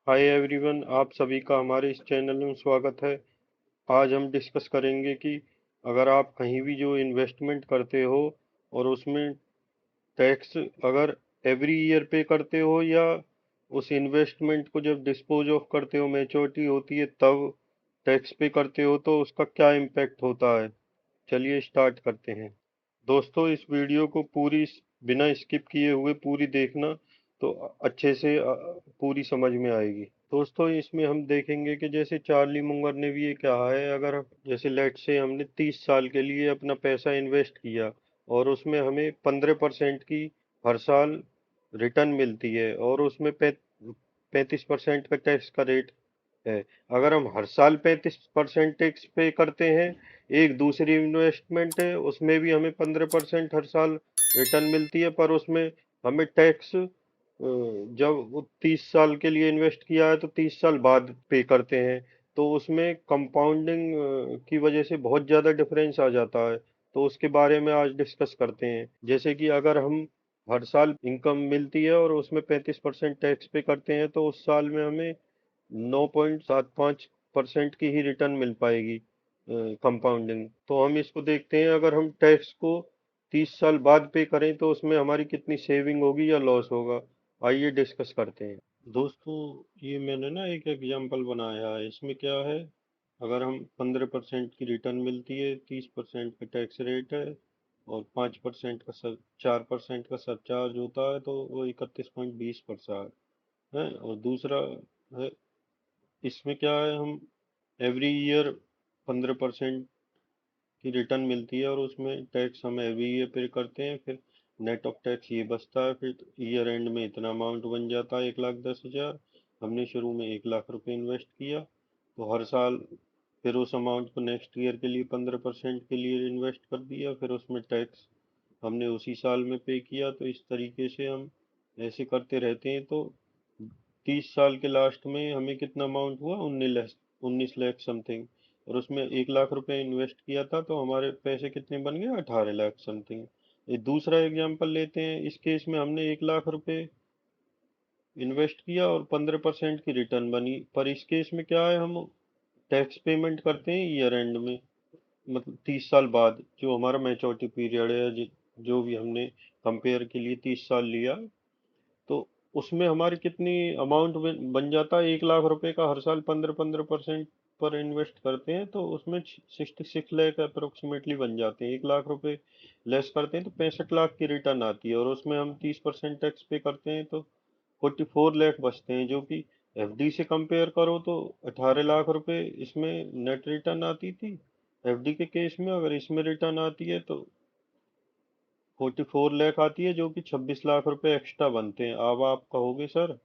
Hi everyone, आप सभी का हमारे इस चैनल में स्वागत है। आज हम डिस्कस करेंगे कि अगर आप कहीं भी जो इन्वेस्टमेंट करते हो और उसमें टैक्स अगर एवरी ईयर पे करते हो या उस इन्वेस्टमेंट को जब डिस्पोज ऑफ करते हो, मैच्योरिटी होती है तब टैक्स पे करते हो तो उसका क्या इम्पैक्ट होता है। चलिए स्टार्ट करते हैं। दोस्तों, इस वीडियो को बिना स्किप किए हुए पूरी देखना, तो अच्छे से पूरी समझ में आएगी। दोस्तों, इसमें हम देखेंगे कि जैसे चार्ली मुंगर ने भी ये कहा है, अगर जैसे लेट से हमने 30 साल के लिए अपना पैसा इन्वेस्ट किया और उसमें हमें 15% की हर साल रिटर्न मिलती है और उसमें 35% का टैक्स का रेट है। अगर हम हर साल 35% टैक्स पे करते हैं, एक दूसरी इन्वेस्टमेंट है उसमें भी हमें 15% हर साल रिटर्न मिलती है, पर उसमें हमें टैक्स जब वो 30 साल के लिए इन्वेस्ट किया है तो 30 साल बाद पे करते हैं। तो उसमें कंपाउंडिंग की वजह से बहुत ज़्यादा डिफरेंस आ जाता है। तो उसके बारे में आज डिस्कस करते हैं। जैसे कि अगर हम हर साल इनकम मिलती है और उसमें 35% टैक्स पे करते हैं तो उस साल में हमें 9.75% की ही रिटर्न मिल पाएगी कंपाउंडिंग। तो हम इसको देखते हैं, अगर हम टैक्स को 30 साल बाद पे करें तो उसमें हमारी कितनी सेविंग होगी या लॉस होगा। आइए डिस्कस करते हैं। दोस्तों, ये मैंने ना एक एग्जांपल बनाया है। इसमें क्या है, अगर हम 15% की रिटर्न मिलती है, 30% का टैक्स रेट है और 5% का सब 4% का सरचार्ज होता है, तो वो 31.20% है। और दूसरा है, इसमें क्या है, हम एवरी ईयर 15% की रिटर्न मिलती है और उसमें टैक्स हम एवरी ईयर पे करते हैं। फिर नेट ऑफ टैक्स ये बचता है, फिर ईयर एंड में इतना अमाउंट बन जाता है 1,10,000। हमने शुरू में 1,00,000 रुपये इन्वेस्ट किया, तो हर साल फिर उस अमाउंट को नेक्स्ट ईयर के लिए 15% के लिए इन्वेस्ट कर दिया, फिर उसमें टैक्स हमने उसी साल में पे किया। तो इस तरीके से हम ऐसे करते रहते हैं। तो 30 साल के लास्ट में हमें कितना अमाउंट हुआ, 19 लाख समथिंग। और उसमें 1,00,000 रुपए इन्वेस्ट किया था तो हमारे पैसे कितने बन गए, 18 लाख समथिंग। एक दूसरा एग्जांपल लेते हैं। इस केस में हमने 1,00,000 रुपए इन्वेस्ट किया और 15% की रिटर्न बनी, पर इस केस में क्या है, हम टैक्स पेमेंट करते हैं ईयर एंड में, मतलब 30 साल बाद, जो हमारा मैच्योरिटी पीरियड है, जो भी हमने कंपेयर के लिए 30 साल लिया, तो उसमें हमारी कितनी अमाउंट बन जाता है, 1,00,000 रुपए का हर साल 15-15% पर इन्वेस्ट करते हैं तो उसमें 66 लाख अप्रोक्सीमेटली बन जाते हैं। 1,00,000 रुपए लेस करते हैं तो 65 लाख की रिटर्न आती है और उसमें हम 30% टैक्स पे करते हैं तो 44 लाख बचते हैं, जो कि एफडी से कंपेयर करो तो 18 लाख रुपए इसमें नेट रिटर्न आती थी एफडी के केस में। अगर इसमें रिटर्न आती है तो 44 लाख आती है, जो कि 26 लाख रुपए एक्स्ट्रा बनते हैं। अब आप कहोगे सर,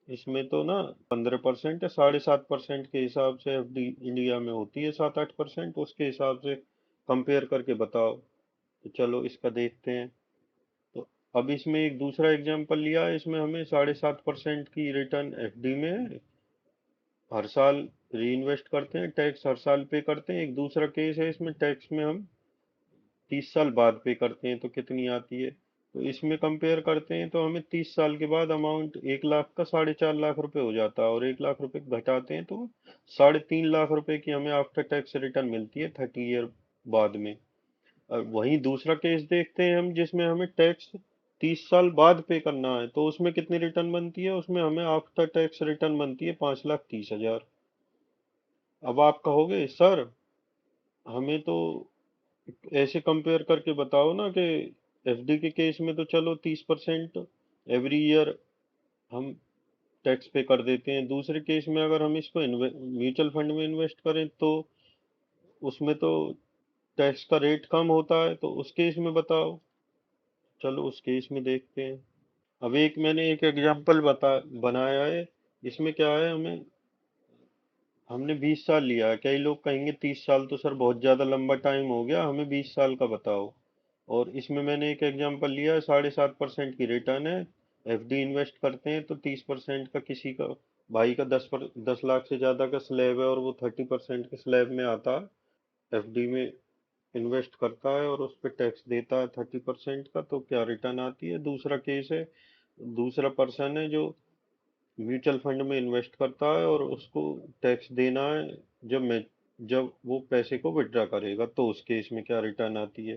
इसमें तो ना 15% है, 7.5% के हिसाब से एफडी इंडिया में होती है 7-8%, उसके हिसाब से कंपेयर करके बताओ। तो चलो इसका देखते हैं। तो अब इसमें एक दूसरा एग्जांपल लिया है। इसमें हमें 7.5% की रिटर्न एफडी में है, हर साल री इन्वेस्ट करते हैं, टैक्स हर साल पे करते हैं। एक दूसरा केस है, इसमें टैक्स में हम 30 साल बाद पे करते हैं तो कितनी आती है। तो इसमें कंपेयर करते हैं तो हमें 30 साल के बाद अमाउंट 1,00,000 का 4.5 लाख रुपए हो जाता है और 1,00,000 रुपए घटाते हैं तो 3.5 लाख रुपए की हमें आफ्टर टैक्स रिटर्न मिलती है 30 ईयर बाद में। और वहीं दूसरा केस देखते हैं हम, जिसमें हमें टैक्स 30 साल बाद पे करना है, तो उसमें कितनी रिटर्न बनती है, उसमें हमें आफ्टर टैक्स रिटर्न बनती है 5,30,000। अब आप कहोगे सर, हमें तो ऐसे कंपेयर करके बताओ ना कि एफडी के केस में तो चलो 30% एवरी ईयर हम टैक्स पे कर देते हैं, दूसरे केस में अगर हम इसको म्यूचुअल फंड में इन्वेस्ट करें तो उसमें तो टैक्स का रेट कम होता है। तो उस केस में बताओ, चलो उस केस में देखते हैं। अब मैंने एक एग्जांपल बनाया है। इसमें क्या है, हमने 20 साल लिया है। कई लोग कहेंगे 30 साल तो सर बहुत ज़्यादा लंबा टाइम हो गया, हमें 20 साल का बताओ। और इसमें मैंने एक एग्जांपल लिया है, 7.5% की रिटर्न है। एफडी इन्वेस्ट करते हैं तो 30% का, किसी का भाई का 10 लाख से ज़्यादा का स्लैब है और वो 30% के स्लैब में आता है, एफडी में इन्वेस्ट करता है और उस पर टैक्स देता है 30% का, तो क्या रिटर्न आती है। दूसरा केस है, दूसरा पर्सन है जो म्यूचुअल फंड में इन्वेस्ट करता है और उसको टैक्स देना है जब वो पैसे को विड्रॉ करेगा, तो उस केस में क्या रिटर्न आती है।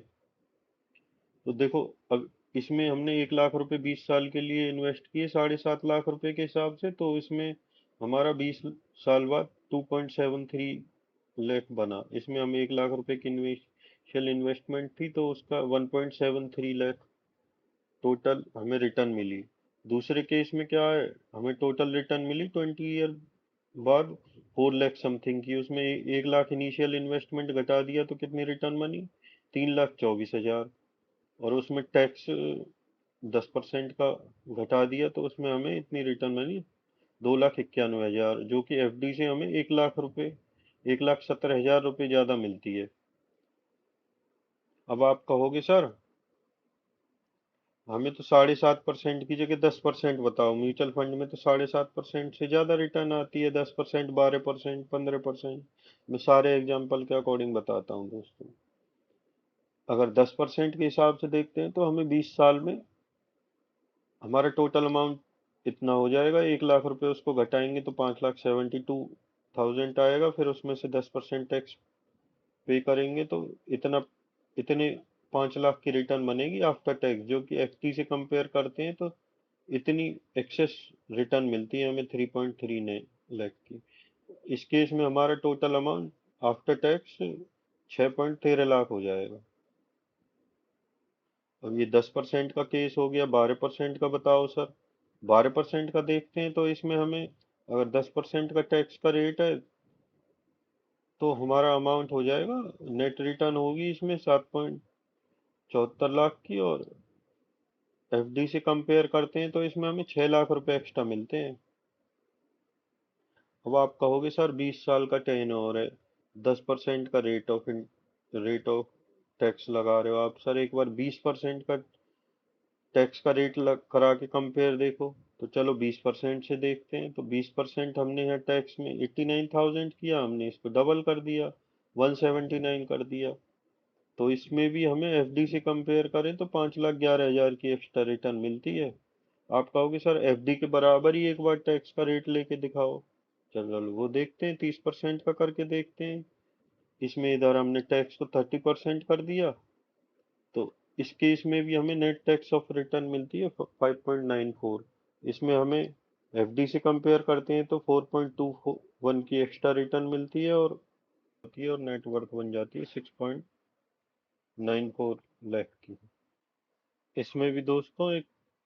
तो देखो, अब इसमें हमने 1 लाख रुपए 20 साल के लिए इन्वेस्ट किए 7.5 लाख रुपए के हिसाब से, तो इसमें हमारा 20 साल बाद 2.73 लाख बना। इसमें हम 1 लाख रुपए की इनिशियल इन्वेस्टमेंट थी, तो उसका 1.73 लाख टोटल हमें रिटर्न मिली। दूसरे केस में क्या है, हमें टोटल रिटर्न मिली 20 ईयर बाद 4 लाख समथिंग की। उसमें 1 लाख इनिशियल इन्वेस्टमेंट घटा दिया तो कितनी रिटर्न बनी, 3,24,000। और उसमें टैक्स 10% का घटा दिया तो उसमें हमें इतनी रिटर्न बनी 2,91,000, जो कि एफडी से हमें 1 लाख रुपए 1,17,000 रुपये ज़्यादा मिलती है। अब आप कहोगे सर, हमें तो 7.5% की जगह 10% बताओ। म्यूचुअल फंड में तो 7.5% से ज़्यादा रिटर्न आती है, 10%, 12%, 15%। मैं सारे एग्जाम्पल के अकॉर्डिंग बताता हूँ दोस्तों। अगर 10% के हिसाब से देखते हैं तो हमें 20 साल में हमारा टोटल अमाउंट इतना हो जाएगा। 1 लाख रुपए उसको घटाएंगे तो 5,72,000 आएगा। फिर उसमें से 10% टैक्स पे करेंगे तो इतना इतने 5 लाख की रिटर्न बनेगी आफ्टर टैक्स, जो कि एफडी से कंपेयर करते हैं तो इतनी एक्सेस रिटर्न मिलती है हमें 3.39 लाख की। इस केस में हमारा total amount after tax 6.13 lakh हो जाएगा। अब ये 10% का केस हो गया। 12% का बताओ सर। 12% का देखते हैं तो इसमें हमें, अगर 10% का टैक्स का रेट है तो हमारा अमाउंट हो जाएगा, नेट रिटर्न होगी इसमें 7.74 लाख की। और एफडी से कंपेयर करते हैं तो इसमें हमें 6 लाख रुपए एक्स्ट्रा मिलते हैं। अब आप कहोगे सर 20 साल का टेन ओवर है, 10% का रेट ऑफ टैक्स लगा रहे हो आप। सर एक बार 20% का टैक्स का रेट करा के कंपेयर देखो। तो चलो 20% से देखते हैं। तो 20% हमने यहाँ टैक्स में 89,000 किया, हमने इसको डबल कर दिया, 179 कर दिया। तो इसमें भी हमें एफडी से कंपेयर करें तो 5,11,000 की एक्स्ट्रा रिटर्न मिलती है। आप कहोगे सर एफडी के बराबर ही एक बार टैक्स का रेट लेके दिखाओ। चलो वो देखते हैं, 30% का करके देखते हैं। इसमें इधर हमने टैक्स को 30% कर दिया, तो इस केस में भी हमें नेट टैक्स ऑफ रिटर्न मिलती है 5.94। इसमें हमें एफडी से कंपेयर करते हैं तो 4.21 की एक्स्ट्रा रिटर्न मिलती है, और नेटवर्क बन जाती है 6.94 लाख की। इसमें भी दोस्तों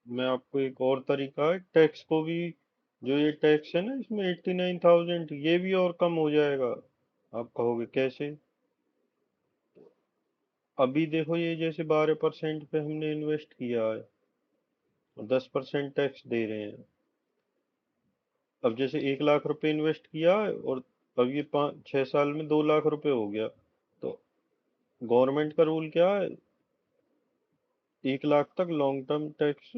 मैं आपको एक और तरीका है टैक्स को भी, जो ये टैक्स है ना इसमें 89,000, ये भी और कम हो जाएगा। आप कहोगे कैसे। अभी देखो, ये जैसे 12% पे हमने इन्वेस्ट किया है और 10% टैक्स दे रहे हैं। अब जैसे 1 लाख रुपए इन्वेस्ट किया है और अब ये 5-6 साल में 2 लाख रुपए हो गया, तो गवर्नमेंट का रूल क्या है, 1 लाख तक long term tax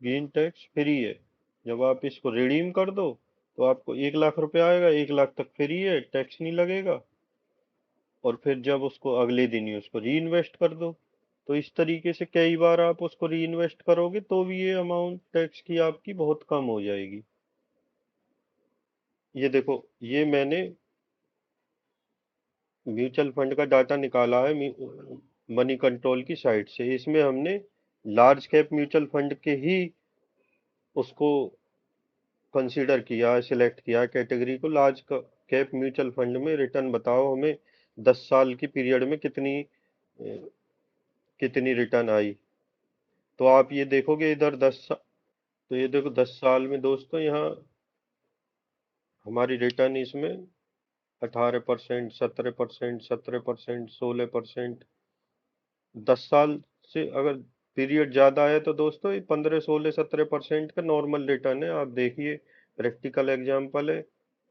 gain tax free है। जब आप इसको रिडीम कर दो तो आपको 1 लाख रुपए आएगा, 1 लाख तक फ्री है, टैक्स नहीं लगेगा। और फिर जब उसको अगले दिन ही उसको री इन्वेस्ट कर दो, तो इस तरीके से कई बार आप उसको री इन्वेस्ट करोगे तो भी ये अमाउंट टैक्स की आपकी बहुत कम हो जाएगी। ये देखो, ये मैंने म्यूचुअल फंड का डाटा निकाला है मनी कंट्रोल की साइट से। इसमें हमने लार्ज कैप म्यूचुअल फंड के ही उसको कंसीडर किया है, सिलेक्ट किया है कैटेगरी को। लार्ज कैप म्यूचुअल फंड में रिटर्न बताओ हमें 10 साल की पीरियड में कितनी रिटर्न आई। तो आप ये देखोगे इधर तो ये देखो 10 साल में दोस्तों, यहाँ हमारी रिटर्न इसमें 18%, 17%, 17%, 16%। 10 साल से अगर पीरियड ज़्यादा है तो दोस्तों ये 15, 16, 17% का नॉर्मल रिटर्न है। आप देखिए, प्रैक्टिकल एग्जाम्पल है।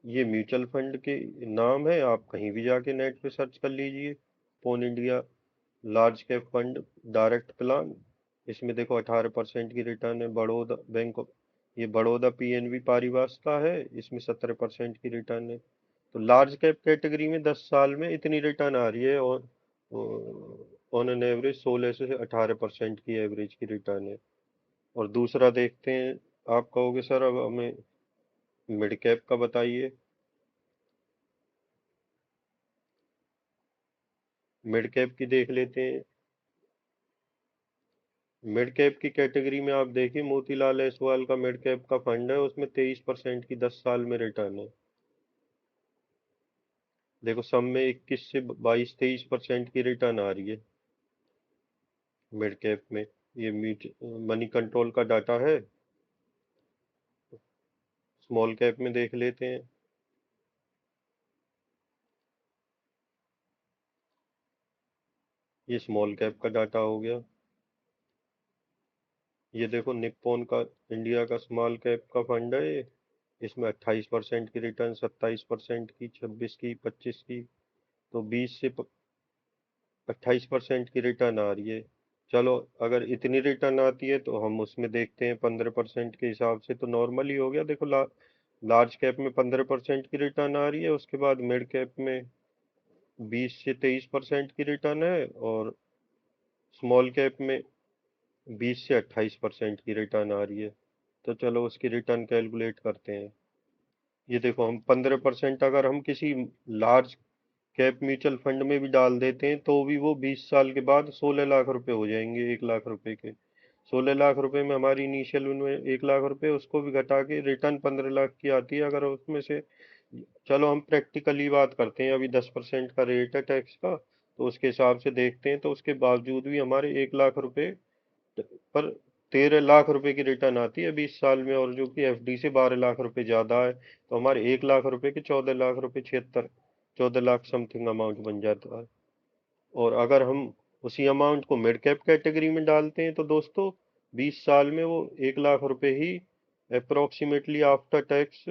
ये म्यूचुअल फंड के नाम है, आप कहीं भी जाके नेट पे सर्च कर लीजिए, पोन India large cap fund direct plan. इसमें देखो 18% की रिटर्न है। बड़ौदा बैंक ऑफ ये बड़ौदा पीएनबी पारिवास का है, इसमें 17% की रिटर्न है। तो लार्ज कैप कैटेगरी में 10 साल में इतनी रिटर्न आ रही है, और ऑन एन एवरेज 16 से 18% की एवरेज की रिटर्न है। और दूसरा देखते हैं, आप कहोगे सर अब हमें मिड कैप का बताइए। मिड कैप की देख लेते हैं। मिड कैप की कैटेगरी में आप देखिए मोतीलाल ओसवाल का मिड कैप का फंड है, उसमें 23% की 10 साल में रिटर्न है। देखो सब में 21 से 22-23% की रिटर्न आ रही है मिड कैप में। ये मनी कंट्रोल का डाटा है। स्मॉल कैप में देख लेते हैं। ये स्मॉल कैप का डाटा हो गया। ये देखो निप्पॉन का, इंडिया का स्मॉल कैप का फंड है ये। इसमें 28% की रिटर्न, 27% की, 26 की, 25 की, तो 28% की रिटर्न आ रही है। चलो, अगर इतनी रिटर्न आती है तो हम उसमें देखते हैं 15% के हिसाब से तो नॉर्मल ही हो गया। देखो लार्ज कैप में 15% की रिटर्न आ रही है, उसके बाद मिड कैप में 20 से 23% की रिटर्न है, और स्मॉल कैप में 20 से 28% की रिटर्न आ रही है। तो चलो उसकी रिटर्न कैलकुलेट करते हैं। ये देखो, हम 15% अगर हम किसी लार्ज कैप म्यूचुअल फंड में भी डाल देते हैं तो भी वो 20 साल के बाद 16 लाख रुपए हो जाएंगे 1 लाख रुपए के। 16 लाख रुपए में हमारी इनिशियल उनमें 1 लाख रुपए, उसको भी घटा के रिटर्न 15 लाख की आती है। अगर उसमें से, चलो हम प्रैक्टिकली बात करते हैं, अभी 10% का रेट है टैक्स का, तो उसके हिसाब से देखते हैं तो उसके बावजूद भी हमारे 1 लाख रुपए पर 13 लाख रुपए की रिटर्न आती है 20 साल में, और जो कि एफडी से 12 लाख रुपए ज्यादा है, तो हमारे 1 लाख रुपए के 14 लाख रुपए, 14 लाख समथिंग अमाउंट बन जाता है। और अगर हम उसी अमाउंट को मिड कैप कैटेगरी में डालते हैं तो दोस्तों 20 साल में वो 1 लाख रुपए ही अप्रोक्सीमेटली आफ्टर टैक्स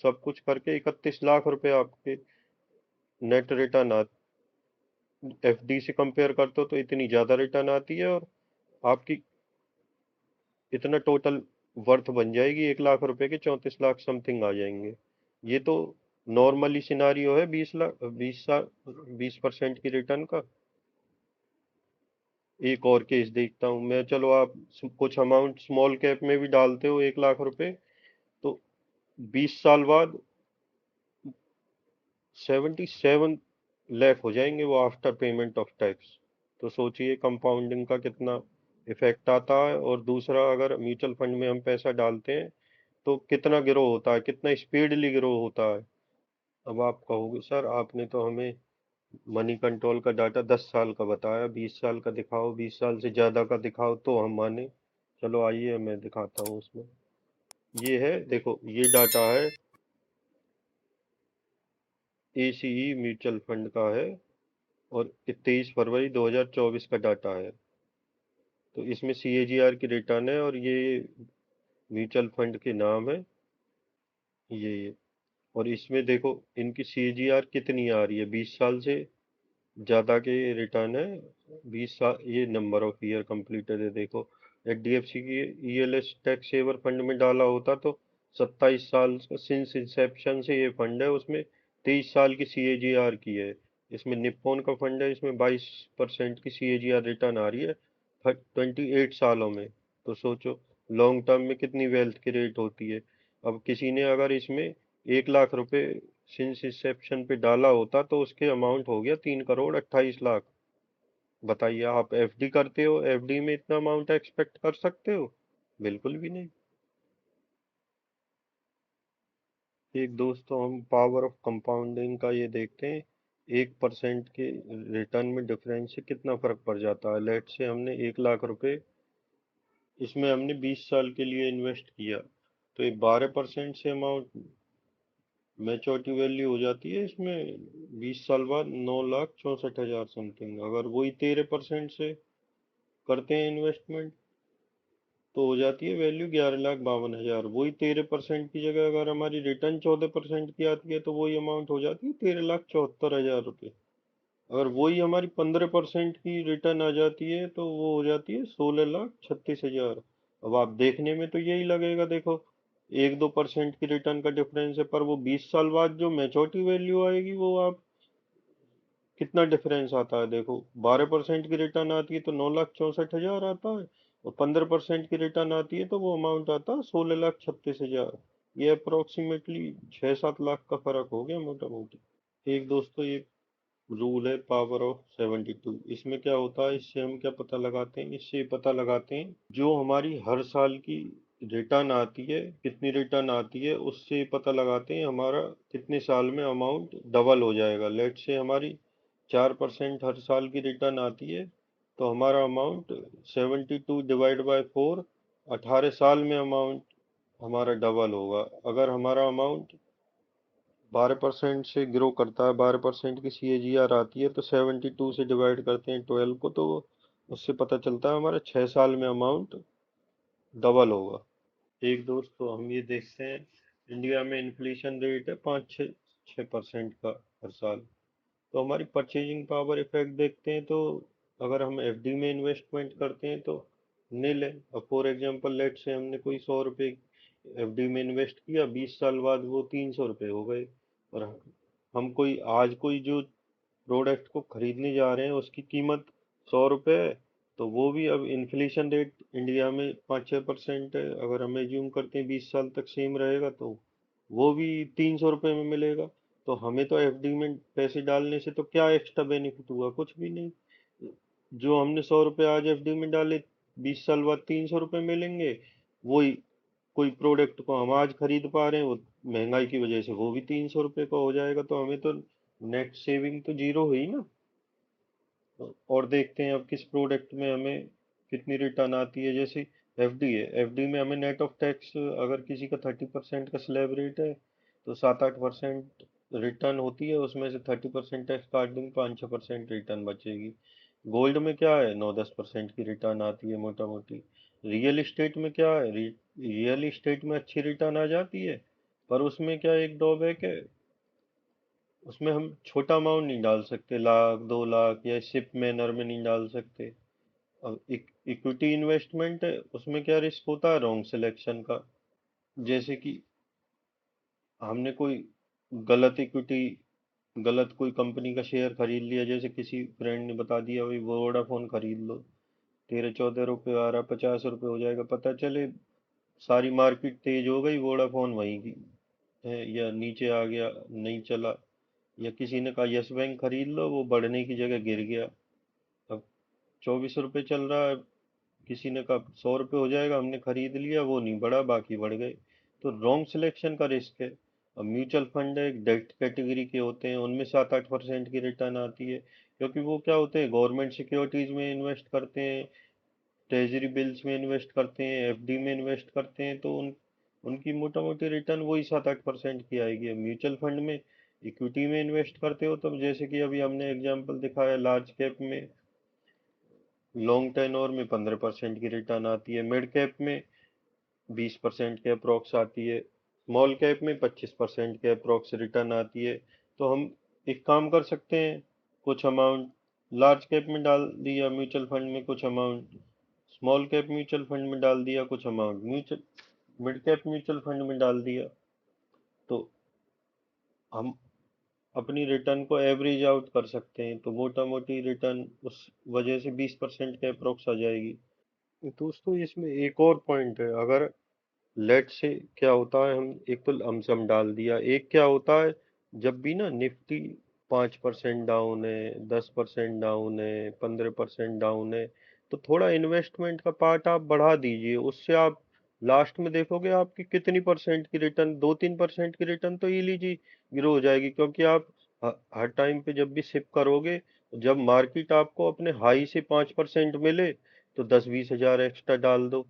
सब कुछ करके 31 लाख रुपए आपके नेट रिटर्न आ, एफडी से कंपेयर करते हो तो इतनी ज्यादा रिटर्न आती है, और आपकी इतना टोटल वर्थ बन जाएगी 1 लाख रुपए के 34 लाख समथिंग आ जाएंगे। ये तो नॉर्मली सिनारियो है 20 लाख, 20% की रिटर्न का। एक और केस देखता हूँ मैं। चलो आप कुछ अमाउंट स्मॉल कैप में भी डालते हो 1 लाख रुपए, तो 20 साल बाद 77 लाख हो जाएंगे वो आफ्टर पेमेंट ऑफ टैक्स। तो सोचिए कंपाउंडिंग का कितना इफेक्ट आता है। और दूसरा, अगर म्यूचुअल फंड में हम पैसा डालते हैं तो कितना ग्रो होता है, कितना स्पीडली ग्रो होता है। अब आप कहोगे सर आपने तो हमें मनी कंट्रोल का डाटा 10 साल का बताया, 20 साल का दिखाओ, 20 साल से ज्यादा का दिखाओ तो हम माने। चलो आइए मैं दिखाता हूँ उसमें। ये है, देखो ये डाटा है एसीई म्यूचुअल फंड का है, और 23 फरवरी 2024 का डाटा है। तो इसमें सीएजीआर की रिटर्न है, और ये म्यूचुअल फंड के नाम है ये। और इसमें देखो इनकी सीएजीआर कितनी आ रही है, 20 साल से ज्यादा के रिटर्न है। 20 साल, ये नंबर ऑफ ईयर कंप्लीटेड है। देखो एचडीएफसी की ईएलएस टैक्स सेवर फंड में डाला होता तो 27 साल सिंस इंसेप्शन से ये फंड है, उसमें 23 साल की सीएजीआर की है। इसमें निप्पॉन का फंड है, इसमें 22% की सीएजीआर रिटर्न आ रही है 28 सालों में। तो सोचो लॉन्ग टर्म में कितनी वेल्थ की रेट होती है। अब किसी ने अगर इसमें 1 लाख रुपए सिंस इंसेप्शन पे डाला होता तो उसके अमाउंट हो गया 3 करोड़ 28 लाख। बताइए, आप एफडी करते हो, एफडी में इतना अमाउंट एक्सपेक्ट कर सकते हो? बिल्कुल भी नहीं। एक दोस्तों हम पावर ऑफ कंपाउंडिंग का ये देखते हैं, 1% के रिटर्न में डिफरेंस से कितना फर्क पड़ जाता है। लेट से हमने 1 लाख रुपए इसमें हमने 20 साल के लिए इन्वेस्ट किया, तो ये 12% से अमाउंट मैच्योरिटी वैल्यू हो जाती है इसमें 20 साल बाद 9,64,000 समथिंग। अगर वही 13% से करते हैं इन्वेस्टमेंट तो हो जाती है वैल्यू 11,52,000। वही 13% की जगह अगर हमारी रिटर्न 14% की आती है तो वही अमाउंट हो जाती है 13,74,000 रुपये। अगर वही हमारी 15% की रिटर्न आ जाती है तो वो हो जाती है 16,36,000। अब आप देखने में तो यही लगेगा, देखो 1-2% की रिटर्न का डिफरेंस है, पर वो 20 साल बाद जो मैच्योरिटी वैल्यू आएगी वो आप कितना डिफरेंस आता है। देखो 12% की रिटर्न आती है तो 9,64,000 आता है, और 15% की रिटर्न आती है तो वो अमाउंट आता है 16,36,000। ये अप्रोक्सीमेटली 6-7 लाख का फर्क हो गया मोटा मोटी। एक दोस्तों ये रूल है पावर ऑफ 72। इसमें क्या होता है, इससे हम क्या पता लगाते हैं, इससे पता लगाते हैं जो हमारी हर साल की रिटर्न आती है, कितनी रिटर्न आती है, उससे पता लगाते हैं हमारा कितने साल में अमाउंट डबल हो जाएगा। लेट से हमारी 4% हर साल की रिटर्न आती है, तो हमारा अमाउंट 72 डिवाइड बाय 4, 18 साल में अमाउंट हमारा डबल होगा। अगर हमारा अमाउंट 12% से ग्रो करता है, 12% की CAGR आती है, तो 72 से डिवाइड करते हैं 12 को, तो उससे पता चलता है हमारा 6 साल में अमाउंट डबल होगा। एक दोस्त तो हम ये देखते हैं, इंडिया में इन्फ्लेशन रेट है 5-6% का हर साल। तो हमारी परचेजिंग पावर इफेक्ट देखते हैं, तो अगर हम FD में इन्वेस्टमेंट करते हैं तो नील है। अब फॉर एग्जांपल लेट से हमने कोई 100 रुपये FD में इन्वेस्ट किया, 20 साल बाद वो 300 रुपये हो गए। और हम कोई आज कोई जो प्रोडक्ट को खरीदने जा रहे हैं उसकी कीमत 100 रुपये है, तो वो भी अब इन्फ्लेशन रेट इंडिया में 5-6% है। अगर हम एज्यूम करते हैं 20 साल तक सेम रहेगा तो वो भी 300 रुपये में मिलेगा। तो हमें तो FD में पैसे डालने से तो क्या एक्स्ट्रा बेनिफिट हुआ, कुछ भी नहीं। जो हमने 100 रुपये आज FD में डाले, 20 साल बाद 300 रुपये मिलेंगे। वही कोई प्रोडक्ट को हम आज खरीद पा रहे हैं, वो महंगाई की वजह से वो भी 300 रुपये का हो जाएगा, तो हमें तो नेट सेविंग तो जीरो हुई ना। और देखते हैं अब किस प्रोडक्ट में हमें कितनी रिटर्न आती है। जैसे FD है, FD में हमें नेट ऑफ टैक्स अगर किसी का 30% का स्लैब रेट है तो 7-8% रिटर्न होती है, उसमें से 30% टैक्स काट देंगे, 5-6% रिटर्न बचेगी। गोल्ड में क्या है, 9-10% की रिटर्न आती है मोटा मोटी। रियल इस्टेट में क्या है, रियल इस्टेट में अच्छी रिटर्न आ जाती है, पर उसमें क्या एक ड्रॉबैक है, उसमें हम छोटा अमाउंट नहीं डाल सकते, 1 लाख 2 लाख या सिप मैनर में नहीं डाल सकते। अब इक्विटी इन्वेस्टमेंट है, उसमें क्या रिस्क होता है, रॉन्ग सिलेक्शन का। जैसे कि हमने कोई गलत इक्विटी, गलत कोई कंपनी का शेयर खरीद लिया, जैसे किसी फ्रेंड ने बता दिया भाई वोडाफोन खरीद लो, 13-14 रुपये आ रहा, 50 रुपये हो जाएगा, पता चले सारी मार्केट तेज हो गई, वोडाफोन वहीं की है या नीचे आ गया, नहीं चला। या किसी ने कहा यस बैंक खरीद लो, वो बढ़ने की जगह गिर गया। अब 24 रुपये चल रहा है, किसी ने कहा 100 रुपये हो जाएगा, हमने खरीद लिया, वो नहीं बढ़ा, बाकी बढ़ गए। तो रॉन्ग सिलेक्शन का रिस्क है। अब म्यूचुअल फंड है, डेट कैटेगरी के होते हैं, उनमें 7-8% की रिटर्न आती है, क्योंकि वो क्या होते हैं, गवर्नमेंट सिक्योरिटीज में इन्वेस्ट करते हैं, ट्रेजरी बिल्स में इन्वेस्ट करते हैं, FD में इन्वेस्ट करते हैं, तो उनकी मोटा मोटी रिटर्न वही 7-8% की आएगी। म्यूचुअल फंड में इक्विटी में इन्वेस्ट करते हो, तब जैसे कि अभी हमने एग्जांपल दिखाया, लार्ज कैप में लॉन्ग टेन्योर में 15% की रिटर्न आती है, मिड कैप में 20% के अप्रोक्स आती है, स्मॉल कैप में 25% के अप्रोक्स रिटर्न आती है। तो हम एक काम कर सकते हैं, कुछ अमाउंट लार्ज कैप में डाल दिया म्यूचुअल फंड में, कुछ amount small cap mutual fund में डाल दिया, कुछ amount mutual mid cap mutual fund में डाल दिया, तो हम अपनी रिटर्न को एवरेज आउट कर सकते हैं, तो मोटा मोटी रिटर्न उस वजह से 20% के अप्रोक्स आ जाएगी। दोस्तों इसमें एक और पॉइंट है, अगर लेट से क्या होता है, हम एक तो लमसम डाल दिया, एक क्या होता है, जब भी ना निफ्टी 5% डाउन है, 10% डाउन है, 15% डाउन है, तो थोड़ा इन्वेस्टमेंट का पार्ट आप बढ़ा दीजिए, उससे आप लास्ट में देखोगे आपकी कितनी परसेंट की रिटर्न, 2-3% की रिटर्न तो इलीजी ग्रो हो जाएगी। क्योंकि आप हर टाइम पे जब भी सिप करोगे, जब मार्केट आपको अपने हाई से 5% मिले तो 10-20 हज़ार एक्स्ट्रा डाल दो।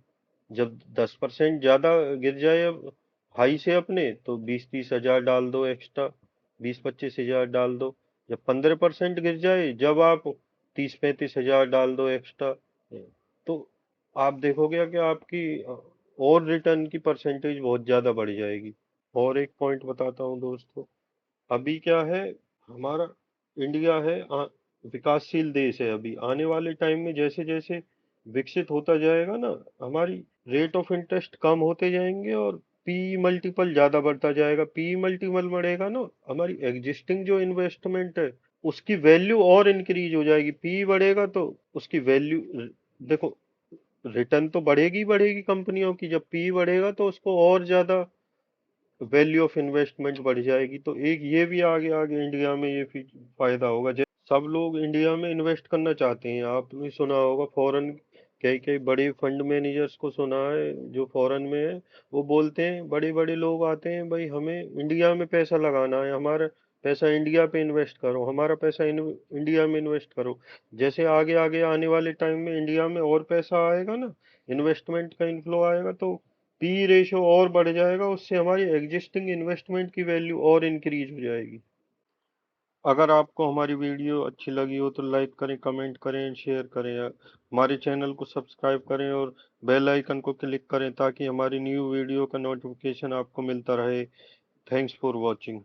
जब 10% ज्यादा गिर जाए अब हाई से अपने, तो 20-30 हज़ार डाल दो एक्स्ट्रा, 20-25 हज़ार डाल दो। जब 15% गिर जाए, जब आप 30-35 हज़ार डाल दो एक्स्ट्रा, तो आप देखोगे कि आपकी और रिटर्न की परसेंटेज बहुत ज्यादा बढ़ जाएगी। और एक पॉइंट बताता हूँ दोस्तों, अभी क्या है, हमारा इंडिया है विकासशील देश है, अभी आने वाले टाइम में जैसे जैसे विकसित होता जाएगा ना, हमारी रेट ऑफ इंटरेस्ट कम होते जाएंगे और पी मल्टीपल ज्यादा बढ़ता जाएगा। पी मल्टीपल बढ़ेगा ना, हमारी एग्जिस्टिंग जो इन्वेस्टमेंट है उसकी वैल्यू और इंक्रीज हो जाएगी। पी बढ़ेगा तो उसकी वैल्यू, देखो रिटर्न तो बढ़ेगी बढ़ेगी कंपनियों की, जब पी बढ़ेगा तो उसको और ज्यादा वैल्यू ऑफ इन्वेस्टमेंट बढ़ जाएगी। तो एक ये भी आगे आगे इंडिया में ये फायदा होगा। जैसे सब लोग इंडिया में इन्वेस्ट करना चाहते हैं, आपने सुना होगा फॉरेन, कई कई बड़े फंड मैनेजर्स को सुना है जो फॉरेन में है, वो बोलते हैं, बड़े बड़े लोग आते हैं, भाई हमें इंडिया में पैसा लगाना है, हमारा पैसा इंडिया पे इन्वेस्ट करो, हमारा पैसा इंडिया में इन्वेस्ट करो। जैसे आगे आगे आने वाले टाइम में इंडिया में और पैसा आएगा ना, इन्वेस्टमेंट का इनफ्लो आएगा, तो पी रेशो और बढ़ जाएगा, उससे हमारी एग्जिस्टिंग इन्वेस्टमेंट की वैल्यू और इंक्रीज हो जाएगी। अगर आपको हमारी वीडियो अच्छी लगी हो तो लाइक करें, कमेंट करें, शेयर करें, हमारे चैनल को सब्सक्राइब करें और बेल आइकन को क्लिक करें ताकि हमारी न्यू वीडियो का नोटिफिकेशन आपको मिलता रहे। Thanks for watching.